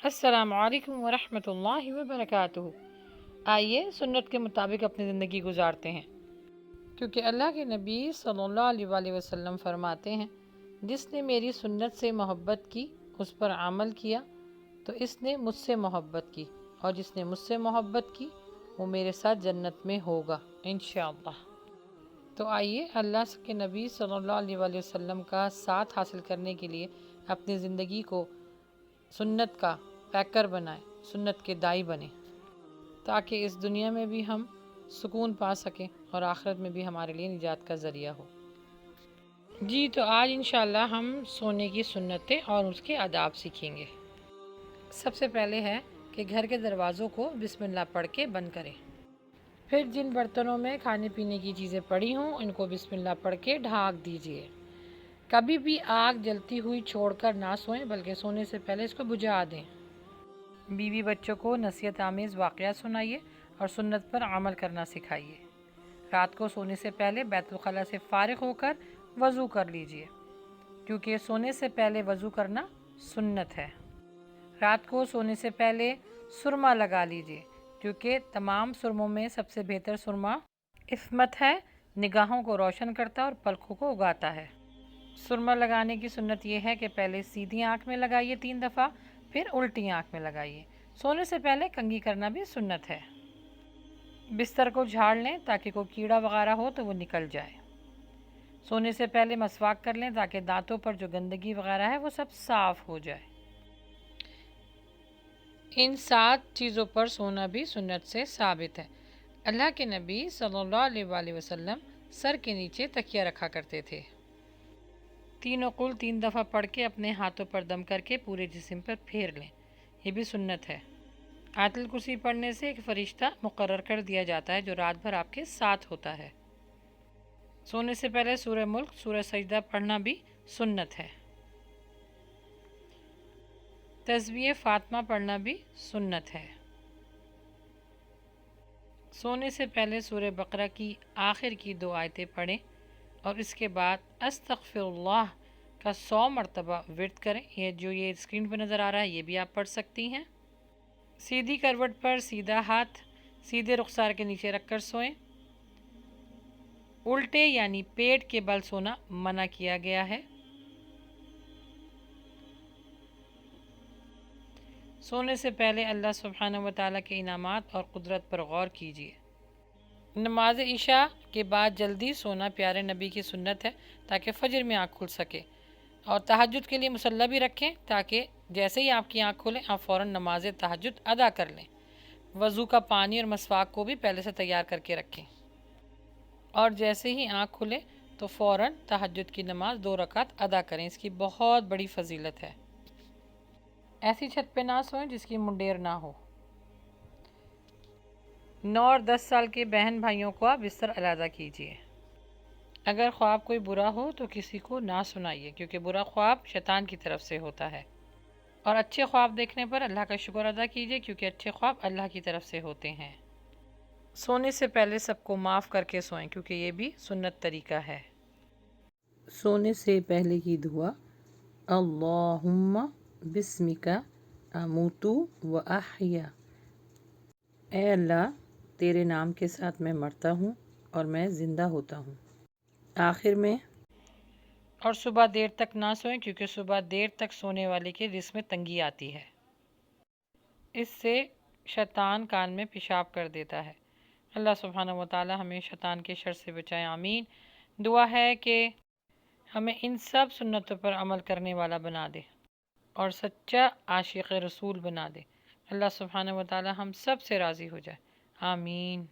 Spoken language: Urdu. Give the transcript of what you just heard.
السلام علیکم ورحمۃ اللہ وبرکاتہ۔ آئیے سنت کے مطابق اپنی زندگی گزارتے ہیں، کیونکہ اللہ کے نبی صلی اللہ علیہ وآلہ وسلم فرماتے ہیں، جس نے میری سنت سے محبت کی، اس پر عمل کیا تو اس نے مجھ سے محبت کی، اور جس نے مجھ سے محبت کی وہ میرے ساتھ جنت میں ہوگا انشاءاللہ۔ تو آئیے اللہ کے نبی صلی اللہ علیہ وآلہ وسلم کا ساتھ حاصل کرنے کے لیے اپنی زندگی کو سنت کا پیکر بنائیں، سنت کے دائی بنیں، تاکہ اس دنیا میں بھی ہم سکون پا سکیں اور آخرت میں بھی ہمارے لیے نجات کا ذریعہ ہو۔ جی تو آج انشاءاللہ ہم سونے کی سنتیں اور اس کے آداب سیکھیں گے۔ سب سے پہلے ہے کہ گھر کے دروازوں کو بسم اللہ پڑھ کے بند کریں۔ پھر جن برتنوں میں کھانے پینے کی چیزیں پڑی ہوں ان کو بسم اللہ پڑھ کے ڈھانک دیجیے۔ کبھی بھی آگ جلتی ہوئی چھوڑ کر نہ سوئیں، بلکہ سونے سے پہلے اس کو بجھا دیں۔ بیوی بچوں کو نصیحت آمیز واقعات سنائیے اور سنت پر عمل کرنا سکھائیے۔ رات کو سونے سے پہلے بیت الخلاء سے فارغ ہو کر وضو کر لیجیے، کیونکہ سونے سے پہلے وضو کرنا سنت ہے۔ رات کو سونے سے پہلے سرما لگا لیجیے، کیونکہ تمام سرموں میں سب سے بہتر سرما عصمت ہے، نگاہوں کو روشن کرتا ہے اور پلکوں کو اگاتا ہے۔ سرما لگانے کی سنت یہ ہے کہ پہلے سیدھی آنکھ میں لگائیے 3 دفعہ، پھر الٹی آنکھ میں لگائیے۔ سونے سے پہلے کنگھی کرنا بھی سنت ہے۔ بستر کو جھاڑ لیں تاکہ کوئی کیڑا وغیرہ ہو تو وہ نکل جائے۔ سونے سے پہلے مسواک کر لیں تاکہ دانتوں پر جو گندگی وغیرہ ہے وہ سب صاف ہو جائے۔ ان 7 چیزوں پر سونا بھی سنت سے ثابت ہے۔ اللہ کے نبی صلی اللہ علیہ وآلہ وسلم سر کے نیچے تکیہ رکھا کرتے تھے۔ تینوں قل 3 دفعہ پڑھ کے اپنے ہاتھوں پر دم کر کے پورے جسم پر پھیر لیں، یہ بھی سنت ہے۔ آیت الکرسی پڑھنے سے ایک فرشتہ مقرر کر دیا جاتا ہے جو رات بھر آپ کے ساتھ ہوتا ہے۔ سونے سے پہلے سورہ ملک، سورہ سجدہ پڑھنا بھی سنت ہے۔ تسبیح فاطمہ پڑھنا بھی سنت ہے۔ سونے سے پہلے سورہ بقرہ کی آخر کی 2 آیتیں پڑھیں اور اس کے بعد استغفر اللہ کا 100 مرتبہ ورد کریں۔ یہ اسکرین پہ نظر آ رہا ہے یہ بھی آپ پڑھ سکتی ہیں۔ سیدھی کروٹ پر سیدھا ہاتھ سیدھے رخسار کے نیچے رکھ کر سوئیں۔ الٹے یعنی پیٹ کے بل سونا منع کیا گیا ہے۔ سونے سے پہلے اللہ سبحانہ و تعالیٰ کے انعامات اور قدرت پر غور کیجیے۔ نماز عشاء کے بعد جلدی سونا پیارے نبی کی سنت ہے تاکہ فجر میں آنکھ کھل سکے، اور تہجد کے لیے مصلی بھی رکھیں تاکہ جیسے ہی آپ کی آنکھ کھلے آپ فوراً نماز تہجد ادا کر لیں۔ وضو کا پانی اور مسواک کو بھی پہلے سے تیار کر کے رکھیں، اور جیسے ہی آنکھ کھلے تو فوراً تہجد کی نماز 2 رکعت ادا کریں، اس کی بہت بڑی فضیلت ہے۔ ایسی چھت پہ نہ سوئیں جس کی منڈیر نہ ہو۔ 9 اور 10 سال کے بہن بھائیوں کو آپ بستر علیحدہ کیجیے۔ اگر خواب کوئی برا ہو تو کسی کو نہ سنائیے، کیونکہ برا خواب شیطان کی طرف سے ہوتا ہے، اور اچھے خواب دیکھنے پر اللہ کا شکر ادا کیجیے، کیونکہ اچھے خواب اللہ کی طرف سے ہوتے ہیں۔ سونے سے پہلے سب کو معاف کر کے سوئیں، کیونکہ یہ بھی سنت طریقہ ہے۔ سونے سے پہلے کی دعا، اللہم بسمک اموت و احیا، اے اللہ تیرے نام کے ساتھ میں مرتا ہوں اور میں زندہ ہوتا ہوں۔ آخر میں اور صبح دیر تک نہ سوئیں، کیونکہ صبح دیر تک سونے والے کے جسم میں تنگی آتی ہے، اس سے شیطان کان میں پیشاب کر دیتا ہے۔ اللہ سبحانہ و تعالی ہمیں شیطان کے شر سے بچائے، آمین۔ دعا ہے کہ ہمیں ان سب سنتوں پر عمل کرنے والا بنا دے اور سچا عاشق رسول بنا دے۔ اللہ سبحانہ و تعالی ہم سب سے راضی ہو جائے، آمین۔